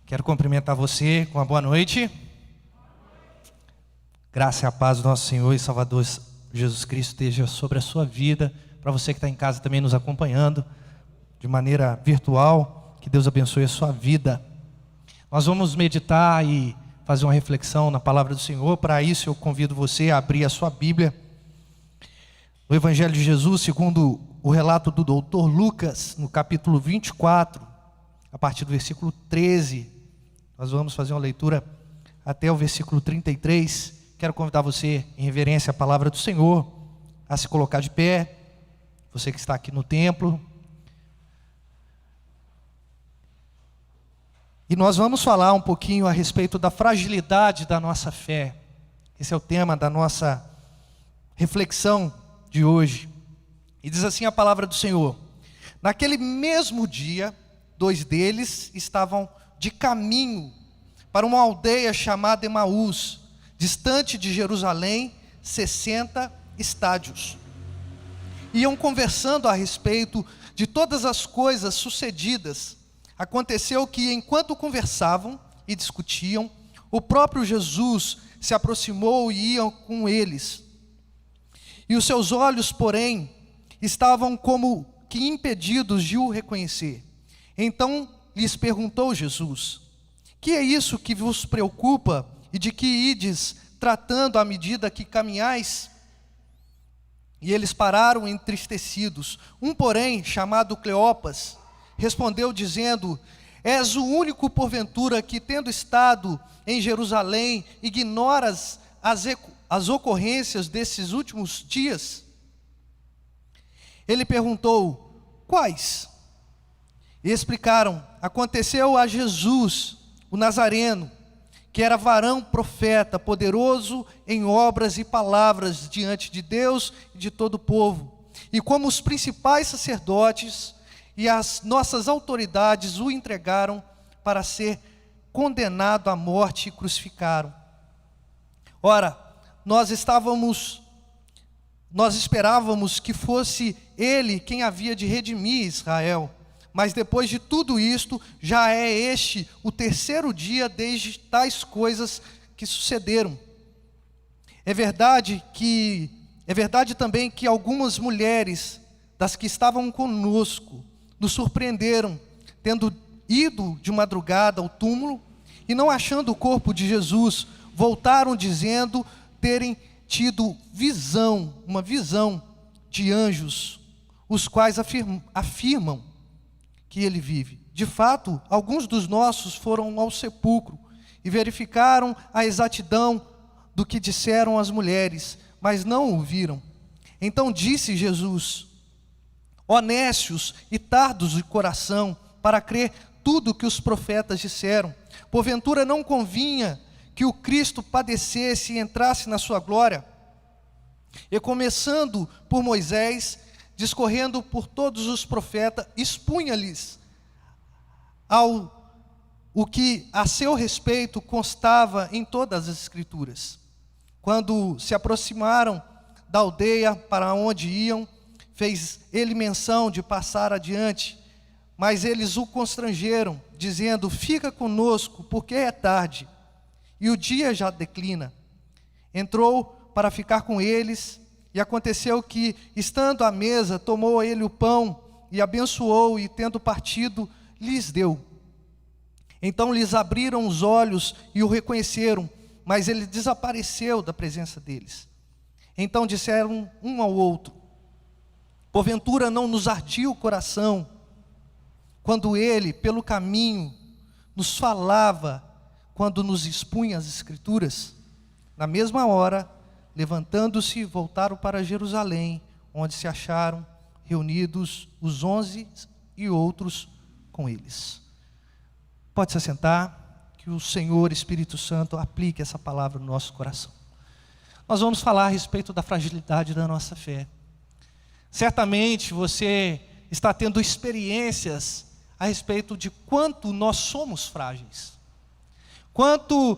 Quero cumprimentar você com uma boa noite. Graça e a paz do nosso Senhor e Salvador Jesus Cristo esteja sobre a sua vida. Para você que está em casa também nos acompanhando de maneira virtual, que Deus abençoe a sua vida. Nós vamos meditar e fazer uma reflexão na palavra do Senhor. Para isso eu convido você a abrir a sua Bíblia no Evangelho de Jesus, segundo o relato do doutor Lucas, no capítulo 24, a partir do versículo 13. Nós vamos fazer uma leitura até o versículo 33. Quero convidar você, em reverência à palavra do Senhor, a se colocar de pé. Você que está aqui no templo. E nós vamos falar um pouquinho a respeito da fragilidade da nossa fé. Esse é o tema da nossa reflexão de hoje. E diz assim a palavra do Senhor: naquele mesmo dia, 2 deles estavam de caminho para uma aldeia chamada Emaús, distante de Jerusalém, 60 estádios. Iam conversando a respeito de todas as coisas sucedidas. Aconteceu que, enquanto conversavam e discutiam, o próprio Jesus se aproximou e ia com eles. E os seus olhos, porém, estavam como que impedidos de o reconhecer. Então lhes perguntou Jesus: que é isso que vos preocupa e de que ides tratando à medida que caminhais? E eles pararam entristecidos. Um, porém, chamado Cleopas, respondeu dizendo: és o único porventura que, tendo estado em Jerusalém, ignoras as ocorrências desses últimos dias? Ele perguntou: quais? E explicaram: aconteceu a Jesus, o Nazareno, que era varão profeta, poderoso em obras e palavras diante de Deus e de todo o povo. E como os principais sacerdotes e as nossas autoridades o entregaram para ser condenado à morte e crucificaram. Ora, nós esperávamos que fosse ele quem havia de redimir Israel. Mas depois de tudo isto, já é este o 3º dia desde tais coisas que sucederam. É verdade também que algumas mulheres das que estavam conosco nos surpreenderam, tendo ido de madrugada ao túmulo e não achando o corpo de Jesus, voltaram dizendo terem tido uma visão de anjos, os quais afirmam que ele vive. De fato, alguns dos nossos foram ao sepulcro e verificaram a exatidão do que disseram as mulheres, mas não o viram. Então disse Jesus: ó nécios e tardos de coração, para crer tudo que os profetas disseram, porventura não convinha que o Cristo padecesse e entrasse na sua glória? E começando por Moisés, discorrendo por todos os profetas, expunha-lhes o que a seu respeito constava em todas as Escrituras. Quando se aproximaram da aldeia para onde iam, fez ele menção de passar adiante, mas eles o constrangeram, dizendo: fica conosco, porque é tarde, e o dia já declina. Entrou para ficar com eles, e aconteceu que, estando à mesa, tomou ele o pão, e abençoou, e tendo partido, lhes deu. Então lhes abriram os olhos, e o reconheceram, mas ele desapareceu da presença deles. Então disseram um ao outro: porventura não nos ardia o coração, quando ele, pelo caminho, nos falava, quando nos expunha as Escrituras? Na mesma hora, levantando-se, voltaram para Jerusalém, onde se acharam reunidos os 11 e outros com eles. Pode se assentar, que o Senhor Espírito Santo aplique essa palavra no nosso coração. Nós vamos falar a respeito da fragilidade da nossa fé. Certamente você está tendo experiências a respeito de quanto nós somos frágeis, quanto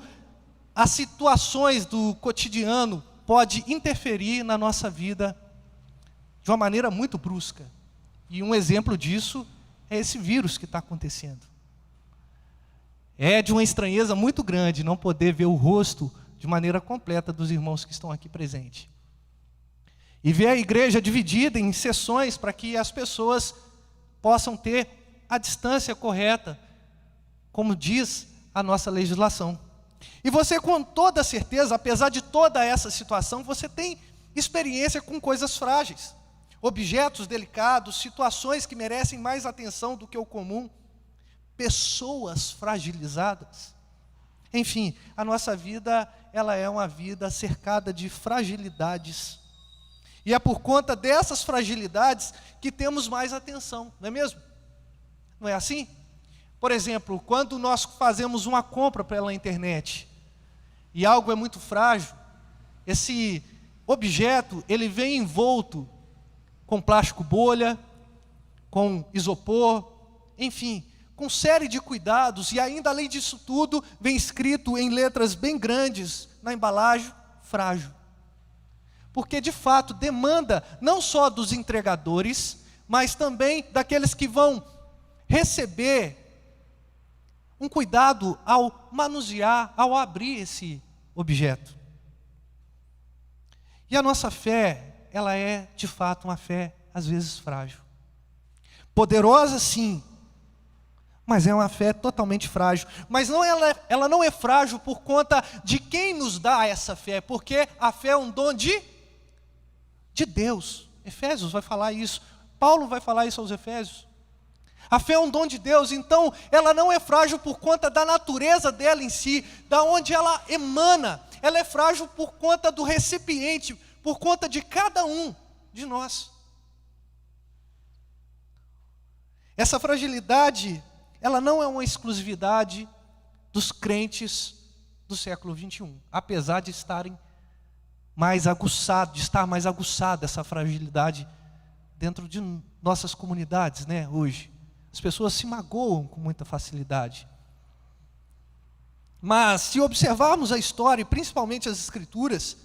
as situações do cotidiano pode interferir na nossa vida de uma maneira muito brusca. E um exemplo disso é esse vírus que está acontecendo. É de uma estranheza muito grande não poder ver o rosto de maneira completa dos irmãos que estão aqui presentes. E ver a igreja dividida em seções para que as pessoas possam ter a distância correta, como diz a nossa legislação. E você, com toda certeza, apesar de toda essa situação, você tem experiência com coisas frágeis, objetos delicados, situações que merecem mais atenção do que o comum, pessoas fragilizadas. Enfim, a nossa vida, ela é uma vida cercada de fragilidades. E é por conta dessas fragilidades que temos mais atenção, não é mesmo? Não é assim? Por exemplo, quando nós fazemos uma compra pela internet e algo é muito frágil, esse objeto, ele vem envolto com plástico bolha, com isopor, enfim, com série de cuidados, e ainda além disso tudo, vem escrito em letras bem grandes na embalagem, frágil. Porque de fato demanda não só dos entregadores, mas também daqueles que vão receber um cuidado ao manusear, ao abrir esse objeto. E a nossa fé, ela é de fato uma fé às vezes frágil. Poderosa sim, mas é uma fé totalmente frágil. Mas ela não é frágil por conta de quem nos dá essa fé, porque a fé é um dom de Deus. Efésios vai falar isso, Paulo vai falar isso aos Efésios. A fé é um dom de Deus, então ela não é frágil por conta da natureza dela em si, da onde ela emana. Ela é frágil por conta do recipiente, por conta de cada um de nós. Essa fragilidade, ela não é uma exclusividade dos crentes do século 21, apesar de estarem mais aguçado, de estar mais aguçada essa fragilidade dentro de nossas comunidades, né, hoje. As pessoas se magoam com muita facilidade. Mas se observarmos a história, e principalmente as Escrituras,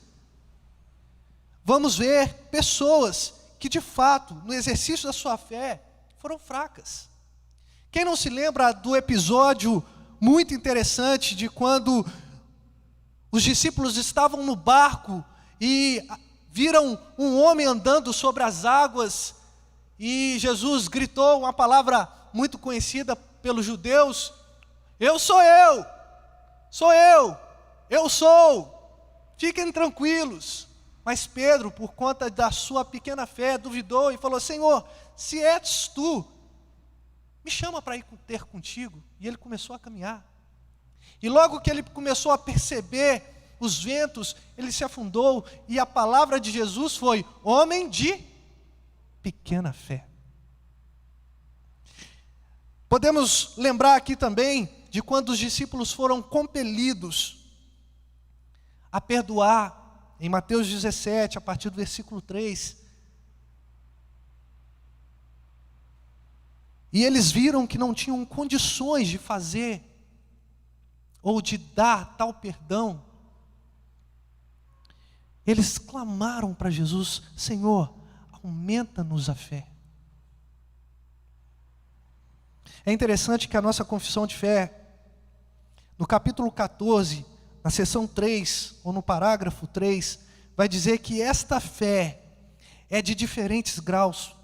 vamos ver pessoas que de fato, no exercício da sua fé, foram fracas. Quem não se lembra do episódio muito interessante de quando os discípulos estavam no barco e viram um homem andando sobre as águas, e Jesus gritou uma palavra muito conhecida pelos judeus: eu sou, eu sou, fiquem tranquilos. Mas Pedro, por conta da sua pequena fé, duvidou e falou: Senhor, se és tu, me chama para ir ter contigo. E ele começou a caminhar. E logo que ele começou a perceber os ventos, ele se afundou, e a palavra de Jesus foi: homem de pequena fé. Podemos lembrar aqui também de quando os discípulos foram compelidos a perdoar, em Mateus 17, a partir do versículo 3. E eles viram que não tinham condições de fazer, ou de dar tal perdão. Eles clamaram para Jesus: Senhor, aumenta-nos a fé. É interessante que a nossa confissão de fé, no capítulo 14, na seção 3, ou no parágrafo 3, vai dizer que esta fé é de diferentes graus,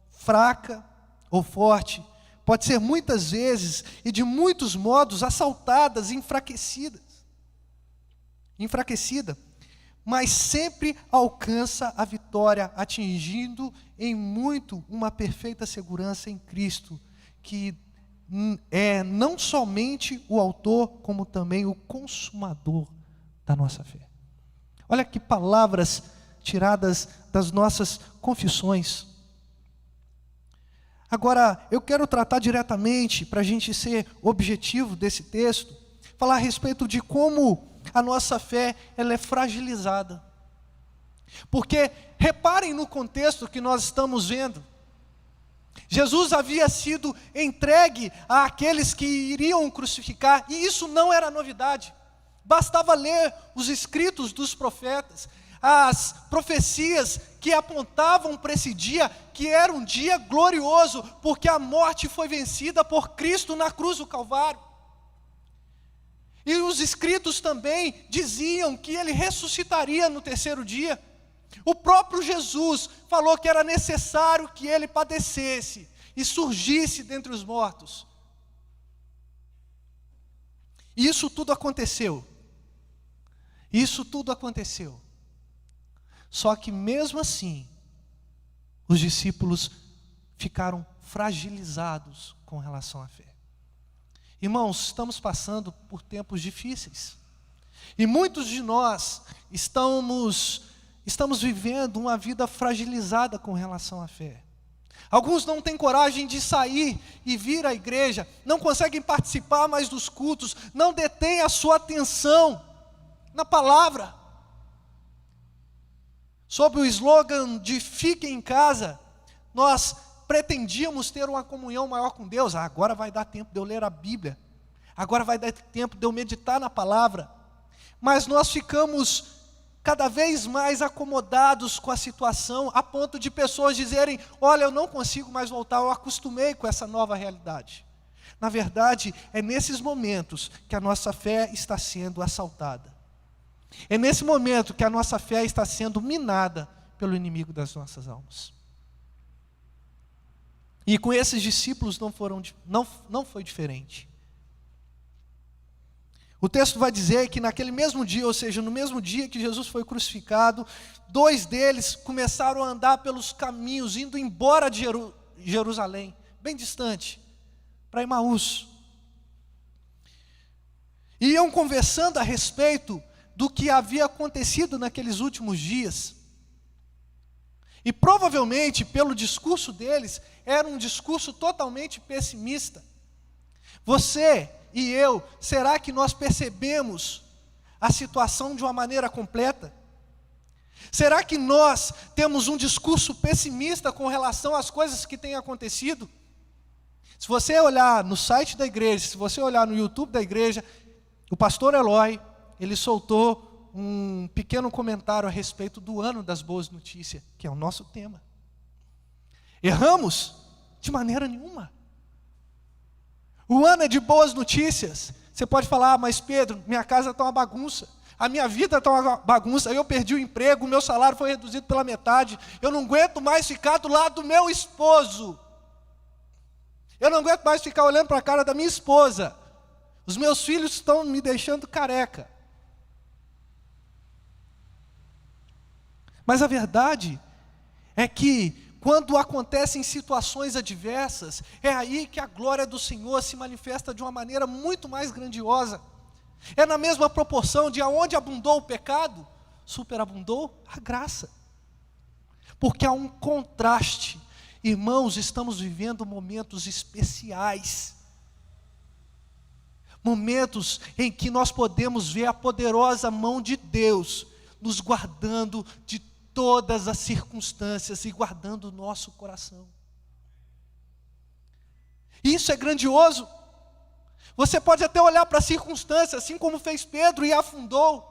fraca ou forte, pode ser muitas vezes e de muitos modos assaltadas e enfraquecida, mas sempre alcança a vitória, atingindo em muito uma perfeita segurança em Cristo, que é não somente o autor, como também o consumador da nossa fé. Olha que palavras tiradas das nossas confissões. Agora, eu quero tratar diretamente, para a gente ser objetivo desse texto, falar a respeito de como a nossa fé, ela é fragilizada. Porque, reparem no contexto que nós estamos vendo. Jesus havia sido entregue àqueles que iriam crucificar, e isso não era novidade. Bastava ler os escritos dos profetas, as profecias que apontavam para esse dia, que era um dia glorioso, porque a morte foi vencida por Cristo na cruz do Calvário. E os escritos também diziam que ele ressuscitaria no terceiro dia. O próprio Jesus falou que era necessário que ele padecesse e surgisse dentre os mortos. E isso tudo aconteceu. Isso tudo aconteceu. Só que mesmo assim, os discípulos ficaram fragilizados com relação à fé. Irmãos, estamos passando por tempos difíceis. E muitos de nós estamos vivendo uma vida fragilizada com relação à fé. Alguns não têm coragem de sair e vir à igreja, não conseguem participar mais dos cultos, não detêm a sua atenção na palavra. Sob o slogan de "fique em casa", nós pretendíamos ter uma comunhão maior com Deus. Agora vai dar tempo de eu ler a Bíblia, agora vai dar tempo de eu meditar na palavra. Mas nós ficamos cada vez mais acomodados com a situação, a ponto de pessoas dizerem: olha, eu não consigo mais voltar, eu acostumei com essa nova realidade. Na verdade, é nesses momentos que a nossa fé está sendo assaltada. É nesse momento que a nossa fé está sendo minada pelo inimigo das nossas almas. E com esses discípulos não foi diferente. O texto vai dizer que naquele mesmo dia, ou seja, no mesmo dia que Jesus foi crucificado, 2 deles começaram a andar pelos caminhos, indo embora de Jerusalém, bem distante, para Emaús. E iam conversando a respeito do que havia acontecido naqueles últimos dias. E provavelmente, pelo discurso deles, era um discurso totalmente pessimista. Você e eu, será que nós percebemos a situação de uma maneira completa? Será que nós temos um discurso pessimista com relação às coisas que têm acontecido? Se você olhar no site da igreja, se você olhar no YouTube da igreja, o pastor Eloy, ele soltou um pequeno comentário a respeito do ano das boas notícias, que é o nosso tema. Erramos? De maneira nenhuma. O ano é de boas notícias. Você pode falar: mas Pedro, minha casa está uma bagunça, a minha vida está uma bagunça, eu perdi o emprego, o meu salário foi reduzido pela metade, eu não aguento mais ficar do lado do meu esposo, eu não aguento mais ficar olhando para a cara da minha esposa, os meus filhos estão me deixando careca. Mas a verdade é que quando acontecem situações adversas, é aí que a glória do Senhor se manifesta de uma maneira muito mais grandiosa. É na mesma proporção de aonde abundou o pecado, superabundou a graça. Porque há um contraste. Irmãos, estamos vivendo momentos especiais. Momentos em que nós podemos ver a poderosa mão de Deus nos guardando de todas as circunstâncias e guardando o nosso coração. Isso é grandioso. Você pode até olhar para a circunstância, assim como fez Pedro e afundou.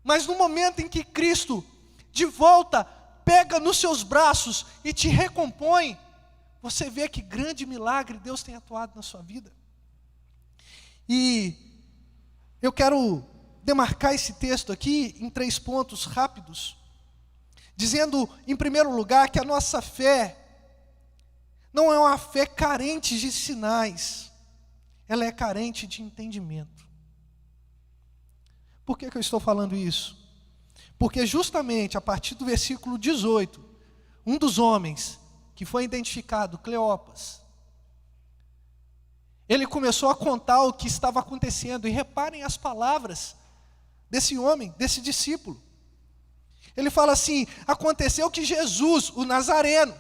Mas no momento em que Cristo, de volta, pega nos seus braços e te recompõe, você vê que grande milagre Deus tem atuado na sua vida. E eu quero demarcar esse texto aqui em 3 pontos rápidos, dizendo, em primeiro lugar, que a nossa fé não é uma fé carente de sinais, ela é carente de entendimento. Por que eu estou falando isso? Porque justamente a partir do versículo 18, um dos homens que foi identificado, Cleopas, ele começou a contar o que estava acontecendo, e reparem as palavras desse homem, desse discípulo. Ele fala assim: aconteceu que Jesus, o Nazareno,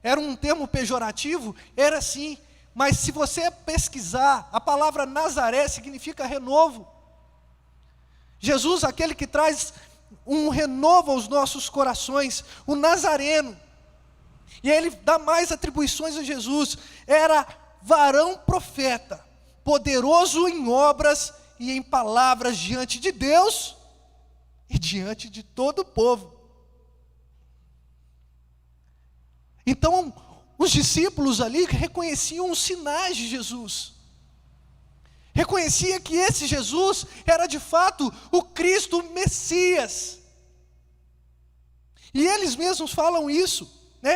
era um termo pejorativo? Era sim, mas se você pesquisar, a palavra Nazaré significa renovo. Jesus, aquele que traz um renovo aos nossos corações, o Nazareno. E ele dá mais atribuições a Jesus. Era varão profeta, poderoso em obras e em palavras diante de Deus e diante de todo o povo. Então, os discípulos ali reconheciam os sinais de Jesus. reconhecia que esse Jesus era de fato o Cristo Messias. E eles mesmos falam isso,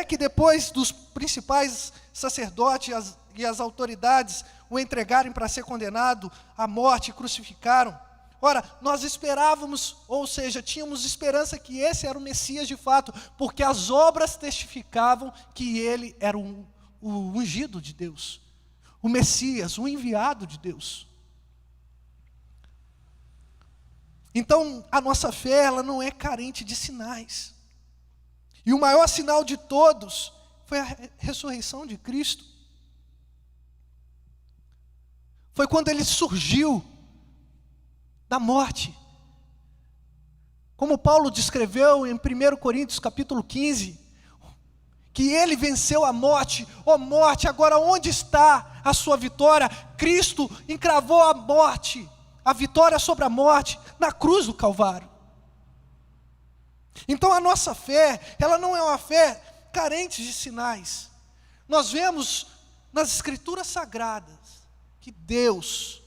que depois dos principais sacerdotes e as autoridades o entregarem para ser condenado à morte e crucificaram. Ora, nós esperávamos, ou seja, tínhamos esperança que esse era o Messias de fato, porque as obras testificavam que ele era o ungido de Deus, o Messias, o enviado de Deus. Então, a nossa fé, ela não é carente de sinais. E o maior sinal de todos foi a ressurreição de Cristo. Foi quando ele surgiu da morte. Como Paulo descreveu em 1 Coríntios capítulo 15, que ele venceu a morte. Ó morte, agora onde está a sua vitória? Cristo encravou a morte, a vitória sobre a morte, na cruz do Calvário. Então a nossa fé, ela não é uma fé carente de sinais. Nós vemos nas Escrituras Sagradas que Deus,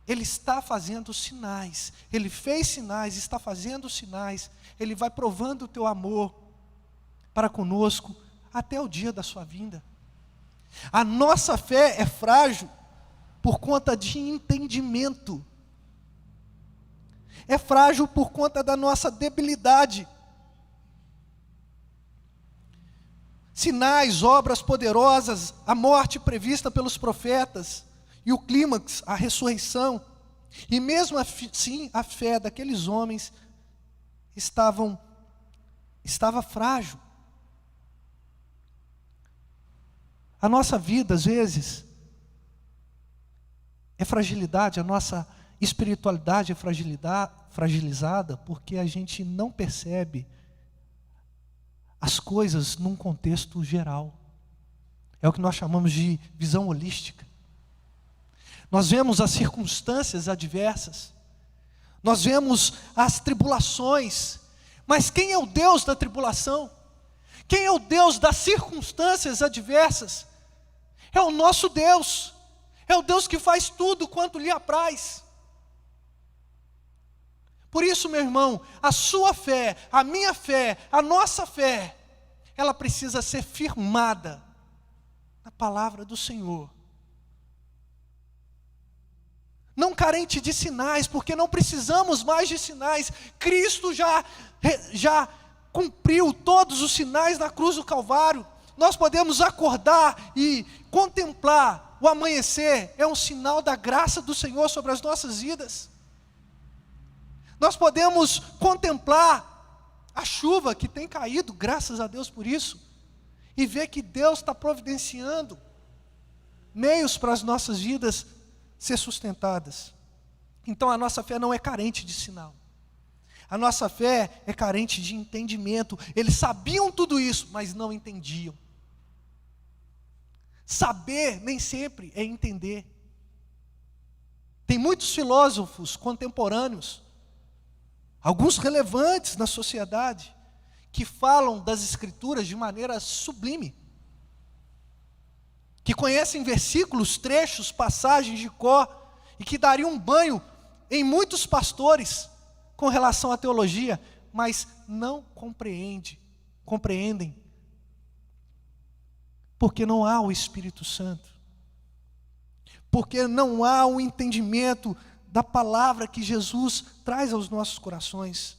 Ele está fazendo sinais. Ele fez sinais, está fazendo sinais. Ele vai provando o teu amor para conosco até o dia da sua vinda. A nossa fé é frágil por conta de entendimento. É frágil por conta da nossa debilidade. Sinais, obras poderosas, a morte prevista pelos profetas e o clímax, a ressurreição. E mesmo assim, a fé daqueles homens estava frágil. A nossa vida, às vezes, é fragilidade, a nossa espiritualidade é fragilizada porque a gente não percebe as coisas num contexto geral. É o que nós chamamos de visão holística. Nós vemos as circunstâncias adversas, nós vemos as tribulações, mas quem é o Deus da tribulação? Quem é o Deus das circunstâncias adversas? É o nosso Deus, é o Deus que faz tudo quanto lhe apraz. Por isso, meu irmão, a sua fé, a minha fé, a nossa fé, ela precisa ser firmada na palavra do Senhor. Não carente de sinais, porque não precisamos mais de sinais. Cristo já cumpriu todos os sinais na cruz do Calvário. Nós podemos acordar e contemplar o amanhecer, é um sinal da graça do Senhor sobre as nossas vidas. Nós podemos contemplar a chuva que tem caído, graças a Deus por isso, e ver que Deus está providenciando meios para as nossas vidas ser sustentadas. Então a nossa fé não é carente de sinal. A nossa fé é carente de entendimento. Eles sabiam tudo isso, mas não entendiam. Saber nem sempre é entender. Tem muitos filósofos contemporâneos, alguns relevantes na sociedade, que falam das Escrituras de maneira sublime, que conhecem versículos, trechos, passagens de cor, e que dariam um banho em muitos pastores com relação à teologia, mas não compreendem, porque não há o Espírito Santo, porque não há o entendimento da palavra que Jesus traz aos nossos corações.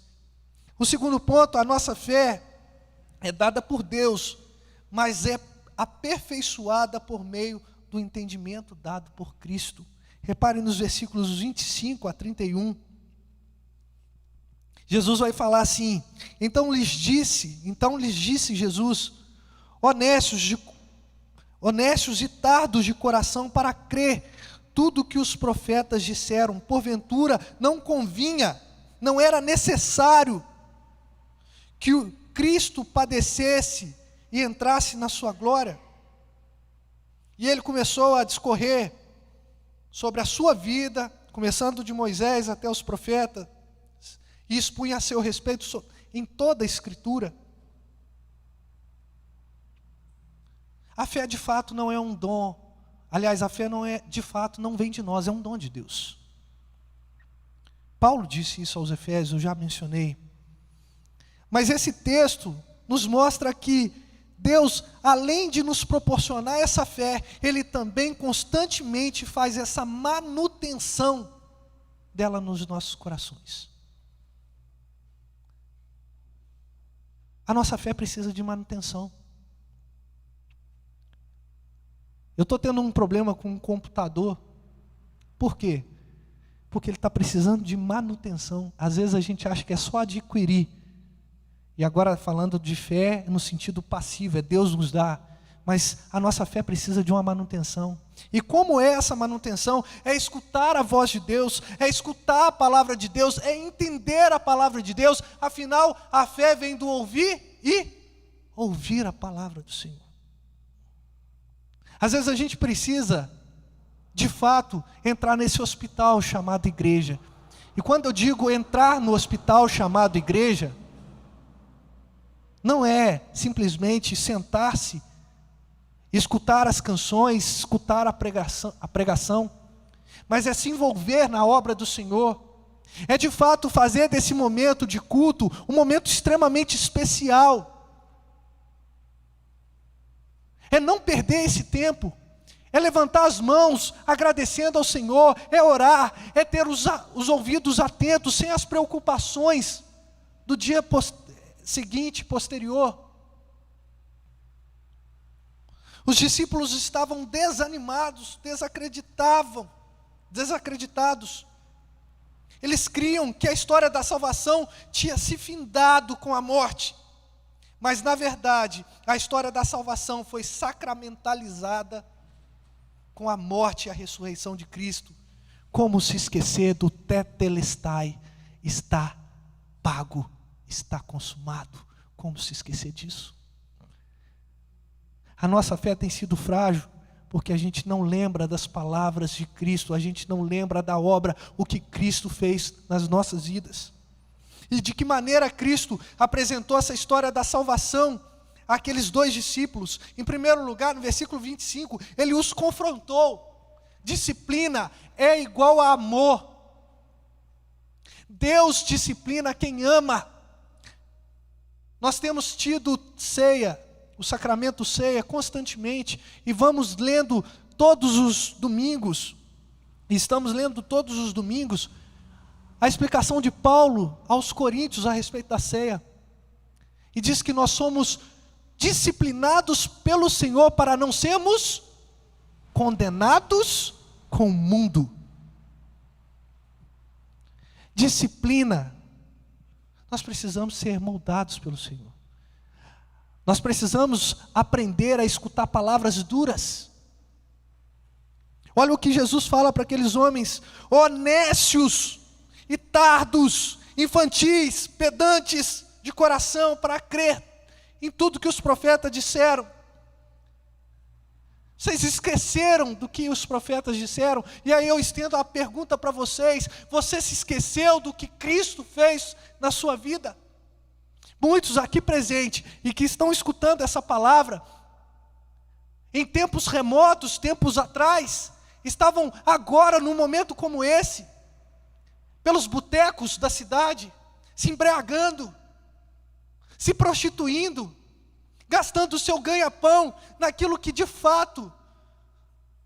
O segundo ponto, a nossa fé é dada por Deus, mas é aperfeiçoada por meio do entendimento dado por Cristo. Reparem nos versículos 25 a 31. Jesus vai falar assim: então lhes disse Jesus, honestos e tardos de coração para crer tudo que os profetas disseram, porventura não convinha, não era necessário que o Cristo padecesse e entrasse na sua glória? E ele começou a discorrer sobre a sua vida, começando de Moisés até os profetas, e expunha a seu respeito em toda a Escritura. A fé de fato não é um dom, Aliás, a fé não é, de fato, não vem de nós, é um dom de Deus. Paulo disse isso aos Efésios, eu já mencionei. Mas esse texto nos mostra que Deus, além de nos proporcionar essa fé, Ele também constantemente faz essa manutenção dela nos nossos corações. A nossa fé precisa de manutenção. Eu estou tendo um problema com o computador. Por quê? Porque ele está precisando de manutenção. Às vezes a gente acha que é só adquirir. E agora falando de fé no sentido passivo, é Deus nos dá. Mas a nossa fé precisa de uma manutenção. E como é essa manutenção? É escutar a voz de Deus, é escutar a palavra de Deus, é entender a palavra de Deus. Afinal, a fé vem do ouvir e ouvir a palavra do Senhor. Às vezes a gente precisa, de fato, entrar nesse hospital chamado igreja. E quando eu digo entrar no hospital chamado igreja, não é simplesmente sentar-se, escutar as canções, escutar a pregação, mas é se envolver na obra do Senhor. É de fato fazer desse momento de culto um momento extremamente especial. É não perder esse tempo, é levantar as mãos agradecendo ao Senhor, é orar, é ter os ouvidos atentos, sem as preocupações do dia seguinte, posterior. Os discípulos estavam desanimados, desacreditados. Eles criam que a história da salvação tinha se findado com a morte. Mas, na verdade, a história da salvação foi sacramentalizada com a morte e a ressurreição de Cristo. Como se esquecer do tetelestai, está pago, está consumado. Como se esquecer disso? A nossa fé tem sido frágil, porque a gente não lembra das palavras de Cristo, a gente não lembra da obra, o que Cristo fez nas nossas vidas. E de que maneira Cristo apresentou essa história da salvação àqueles dois discípulos. Em primeiro lugar, no versículo 25, ele os confrontou. Disciplina é igual a amor. Deus disciplina quem ama. Nós temos tido ceia, o sacramento ceia constantemente, e vamos lendo todos os domingos, e estamos lendo todos os domingos, a explicação de Paulo aos Coríntios a respeito da ceia. E diz que nós somos disciplinados pelo Senhor para não sermos condenados com o mundo. Disciplina. Nós precisamos ser moldados pelo Senhor. Nós precisamos aprender a escutar palavras duras. Olha o que Jesus fala para aqueles homens: ó nécios e tardos, infantis, pedantes de coração, para crer em tudo que os profetas disseram. Vocês esqueceram do que os profetas disseram? E aí eu estendo a pergunta para vocês: você se esqueceu do que Cristo fez na sua vida? Muitos aqui presentes e que estão escutando essa palavra, em tempos remotos, tempos atrás, estavam agora num momento como esse, pelos botecos da cidade, se embriagando, se prostituindo, gastando o seu ganha-pão naquilo que de fato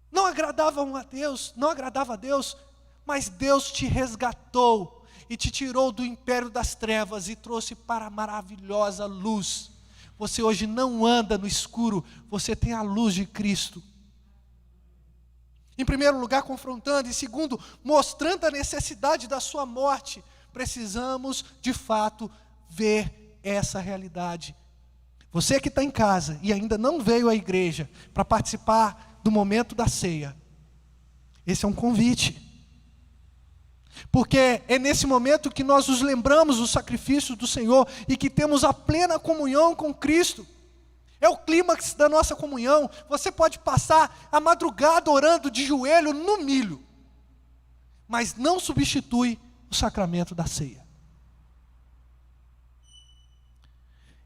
não agradava a Deus, mas Deus te resgatou e te tirou do império das trevas e trouxe para a maravilhosa luz. Você hoje não anda no escuro, você tem a luz de Cristo. Em primeiro lugar, confrontando, e segundo, mostrando a necessidade da sua morte. Precisamos, de fato, ver essa realidade. Você que está em casa e ainda não veio à igreja para participar do momento da ceia, esse é um convite. Porque é nesse momento que nós nos lembramos do sacrifício do Senhor e que temos a plena comunhão com Cristo. É o clímax da nossa comunhão. Você pode passar a madrugada orando de joelho no milho, mas não substitui o sacramento da ceia.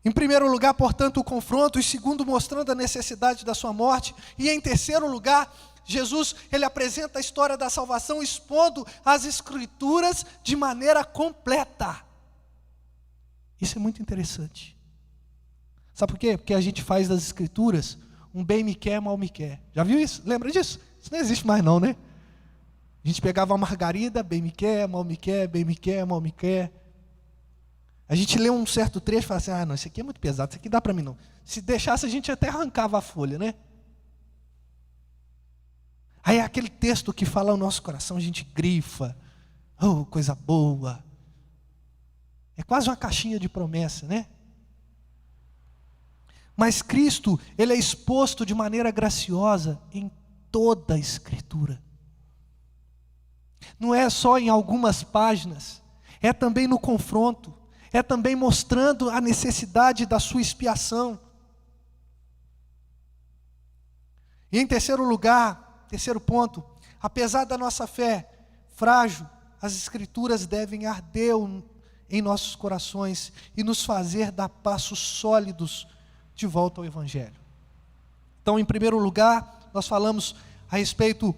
Em primeiro lugar, portanto, o confronto, e segundo, mostrando a necessidade da sua morte, e em terceiro lugar, Jesus, ele apresenta a história da salvação expondo as Escrituras de maneira completa. Isso é muito interessante. Sabe por quê? Porque a gente faz das Escrituras um bem me quer, mal me quer. Já viu isso? Lembra disso? Isso não existe mais não, né? A gente pegava a margarida, bem me quer, mal me quer, bem me quer, mal me quer. A gente lê um certo trecho e fala assim, não, isso aqui é muito pesado, isso aqui dá para mim não. Se deixasse a gente até arrancava a folha, né? Aí é aquele texto que fala ao nosso coração, a gente grifa, oh, coisa boa. É quase uma caixinha de promessa, né? Mas Cristo, ele é exposto de maneira graciosa em toda a Escritura. Não é só em algumas páginas, é também no confronto, é também mostrando a necessidade da sua expiação. E em terceiro lugar, terceiro ponto, apesar da nossa fé frágil, as Escrituras devem arder em nossos corações e nos fazer dar passos sólidos de volta ao Evangelho. Então, em primeiro lugar, nós falamos a respeito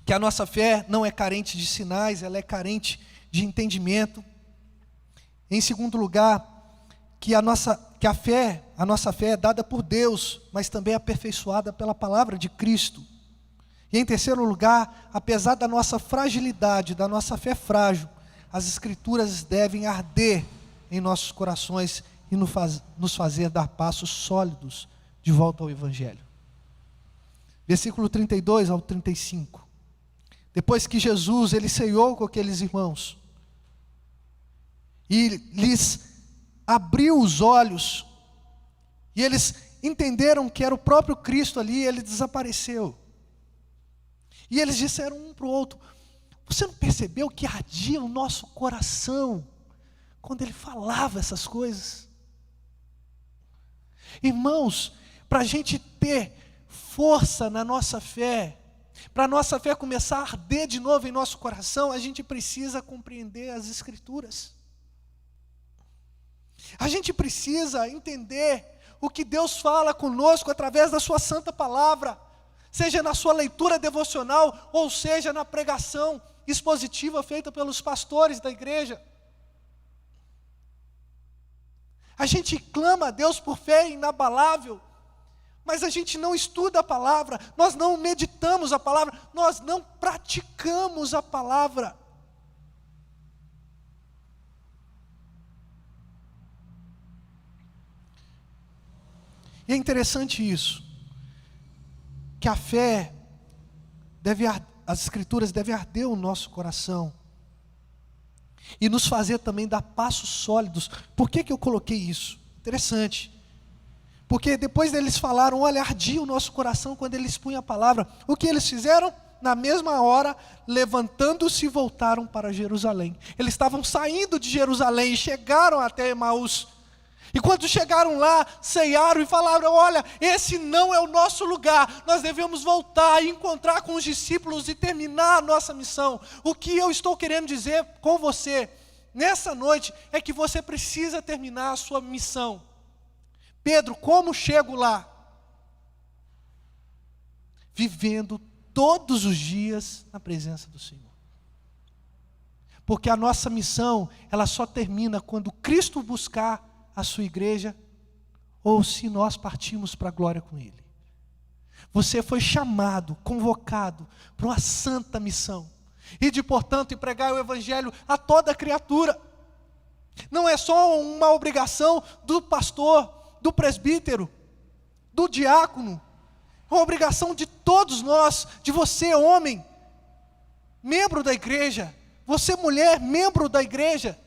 que a nossa fé não é carente de sinais, ela é carente de entendimento. Em segundo lugar, a nossa fé é dada por Deus, mas também aperfeiçoada pela palavra de Cristo. E em terceiro lugar, apesar da nossa fragilidade, da nossa fé frágil, as Escrituras devem arder em nossos corações e nos fazer dar passos sólidos de volta ao Evangelho. Versículo 32 ao 35. Depois que Jesus, ele ceiou com aqueles irmãos, e lhes abriu os olhos, e eles entenderam que era o próprio Cristo ali, ele desapareceu. E eles disseram um para o outro, você não percebeu que ardia o nosso coração, quando ele falava essas coisas? Irmãos, para a gente ter força na nossa fé, para a nossa fé começar a arder de novo em nosso coração, a gente precisa compreender as Escrituras. A gente precisa entender o que Deus fala conosco através da sua santa palavra, seja na sua leitura devocional, ou seja na pregação expositiva feita pelos pastores da igreja. A gente clama a Deus por fé inabalável, mas a gente não estuda a palavra, nós não meditamos a palavra, nós não praticamos a palavra. E é interessante isso, que a fé as Escrituras devem arder o nosso coração e nos fazer também dar passos sólidos. Por que eu coloquei isso? Interessante. Porque depois eles falaram, olha, ardia o nosso coração quando eles punham a palavra. O que eles fizeram? Na mesma hora, levantando-se, voltaram para Jerusalém. Eles estavam saindo de Jerusalém e chegaram até Emaús. E quando chegaram lá, ceiaram e falaram, olha, esse não é o nosso lugar, nós devemos voltar e encontrar com os discípulos e terminar a nossa missão. O que eu estou querendo dizer com você, nessa noite, é que você precisa terminar a sua missão. Pedro, como chego lá? Vivendo todos os dias na presença do Senhor. Porque a nossa missão, ela só termina quando Cristo buscar a sua igreja, ou se nós partimos para a glória com Ele. Você foi chamado, convocado para uma santa missão, e de portanto pregar o Evangelho a toda criatura. Não é só uma obrigação do pastor, do presbítero, do diácono, é uma obrigação de todos nós, de você homem, membro da igreja, você mulher, membro da igreja.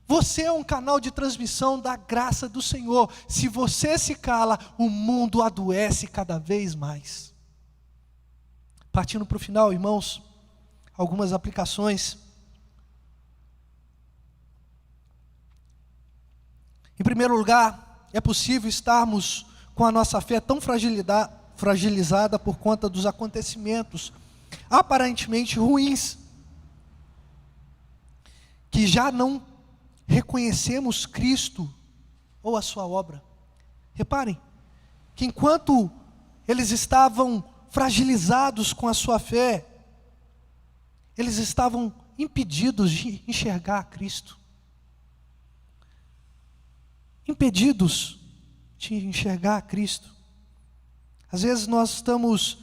Você é um canal de transmissão da graça do Senhor. Se você se cala, o mundo adoece cada vez mais. Partindo para o final, irmãos, algumas aplicações. Em primeiro lugar, é possível estarmos com a nossa fé tão fragilizada por conta dos acontecimentos aparentemente ruins, que já não reconhecemos Cristo ou a sua obra. Reparem que enquanto eles estavam fragilizados com a sua fé, eles estavam impedidos de enxergar Cristo. Impedidos de enxergar Cristo. Às vezes nós estamos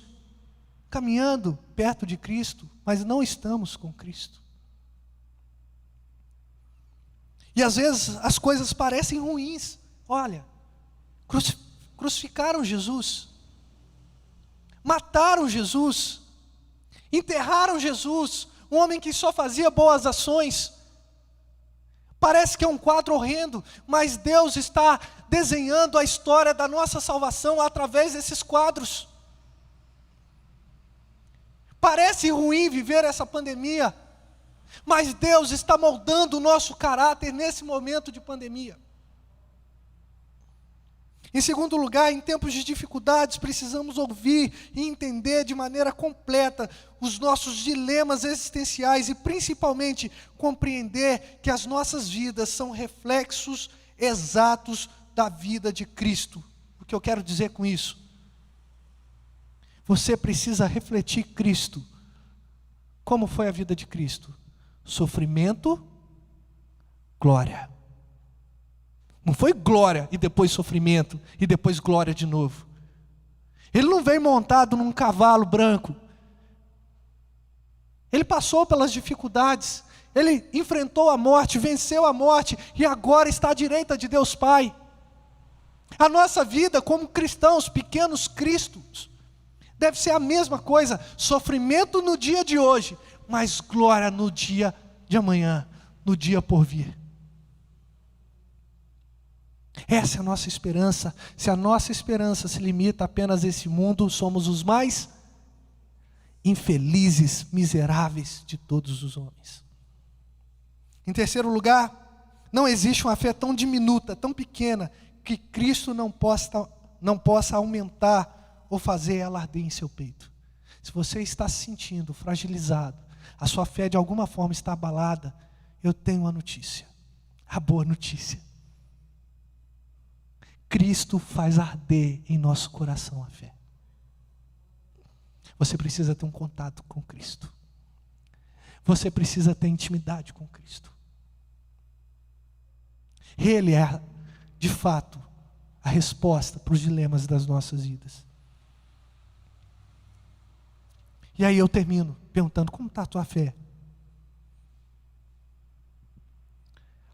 caminhando perto de Cristo, mas não estamos com Cristo. E às vezes as coisas parecem ruins. Olha, crucificaram Jesus, mataram Jesus, enterraram Jesus, um homem que só fazia boas ações. Parece que é um quadro horrendo, mas Deus está desenhando a história da nossa salvação através desses quadros. Parece ruim viver essa pandemia, mas Deus está moldando o nosso caráter nesse momento de pandemia. Em segundo lugar, em tempos de dificuldades, precisamos ouvir e entender de maneira completa os nossos dilemas existenciais e principalmente compreender que as nossas vidas são reflexos exatos da vida de Cristo. O que eu quero dizer com isso? Você precisa refletir Cristo. Como foi a vida de Cristo? Sofrimento, glória. Não foi glória e depois sofrimento e depois glória de novo. Ele não veio montado num cavalo branco. Ele passou pelas dificuldades. Ele enfrentou a morte, venceu a morte e agora está à direita de Deus Pai. A nossa vida como cristãos, pequenos cristos, deve ser a mesma coisa. Sofrimento no dia de hoje, mas glória no dia de amanhã, no dia por vir. Essa é a nossa esperança. Se a nossa esperança se limita apenas a esse mundo, somos os mais infelizes, miseráveis de todos os homens. Em terceiro lugar, não existe uma fé tão diminuta, tão pequena, que Cristo não possa aumentar ou fazer ela arder em seu peito. Se você está se sentindo fragilizado, a sua fé de alguma forma está abalada, eu tenho uma notícia, a boa notícia. Cristo faz arder em nosso coração a fé. Você precisa ter um contato com Cristo. Você precisa ter intimidade com Cristo. Ele é, de fato, a resposta para os dilemas das nossas vidas. E aí eu termino perguntando, como está a tua fé?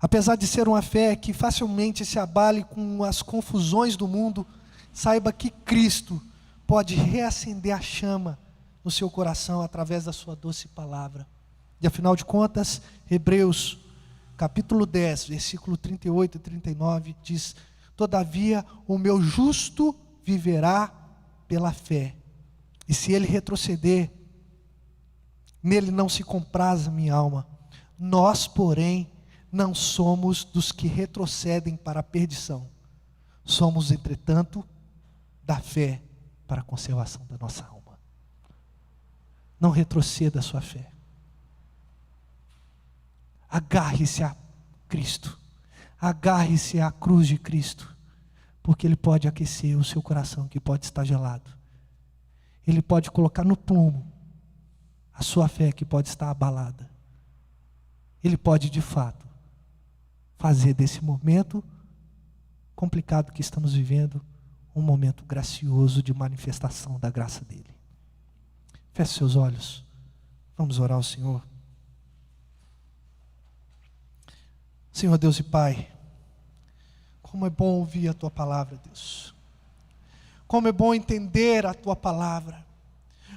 Apesar de ser uma fé que facilmente se abale com as confusões do mundo, saiba que Cristo pode reacender a chama no seu coração através da sua doce palavra. E afinal de contas, Hebreus capítulo 10, versículo 38 e 39 diz: todavia o meu justo viverá pela fé, e se ele retroceder, nele não se compraz a minha alma. Nós, porém, não somos dos que retrocedem para a perdição. Somos, entretanto, da fé para a conservação da nossa alma. Não retroceda a sua fé. Agarre-se a Cristo. Agarre-se à cruz de Cristo. Porque Ele pode aquecer o seu coração que pode estar gelado. Ele pode colocar no plumo a sua fé que pode estar abalada. Ele pode, de fato, fazer desse momento complicado que estamos vivendo um momento gracioso de manifestação da graça dele. Feche seus olhos. Vamos orar ao Senhor. Senhor Deus e Pai, como é bom ouvir a Tua palavra, Deus. Como é bom entender a Tua palavra.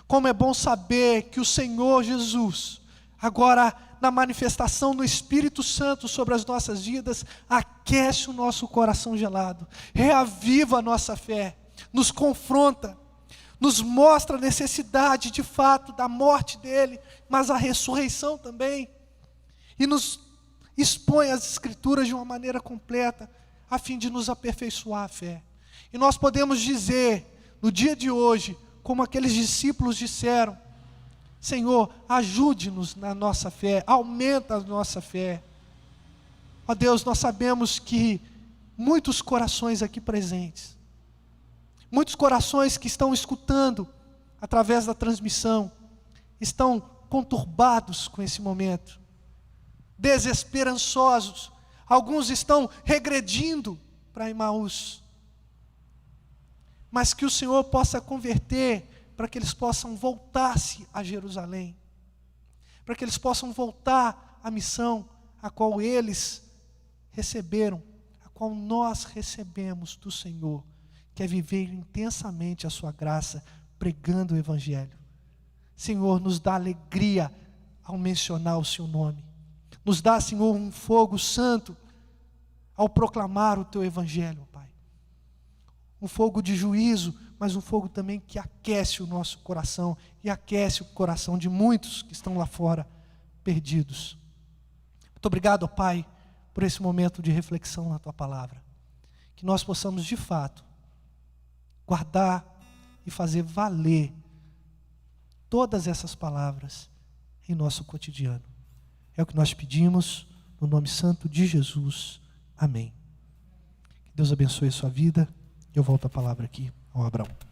Como é bom saber que o Senhor Jesus, agora na manifestação do Espírito Santo sobre as nossas vidas, aquece o nosso coração gelado, reaviva a nossa fé, nos confronta, nos mostra a necessidade de fato da morte dele, mas a ressurreição também, e nos expõe as Escrituras de uma maneira completa, a fim de nos aperfeiçoar a fé. E nós podemos dizer, no dia de hoje, como aqueles discípulos disseram: Senhor, ajude-nos na nossa fé, aumenta a nossa fé. Ó Deus, nós sabemos que muitos corações aqui presentes Muitos corações que estão escutando através da transmissão estão conturbados com esse momento, desesperançosos. Alguns estão regredindo para Emaús. Mas que o Senhor possa converter para que eles possam voltar-se a Jerusalém, para que eles possam voltar à missão a qual eles receberam, a qual nós recebemos do Senhor, que é viver intensamente a sua graça, pregando o Evangelho. Senhor, nos dá alegria ao mencionar o seu nome. Nos dá, Senhor, um fogo santo ao proclamar o teu Evangelho, Pai. Um fogo de juízo, mas um fogo também que aquece o nosso coração e aquece o coração de muitos que estão lá fora, perdidos. Muito obrigado, Pai, por esse momento de reflexão na tua palavra. Que nós possamos, de fato, guardar e fazer valer todas essas palavras em nosso cotidiano. É o que nós pedimos no nome santo de Jesus. Amém. Que Deus abençoe a sua vida. Eu volto a palavra aqui ao Abraão.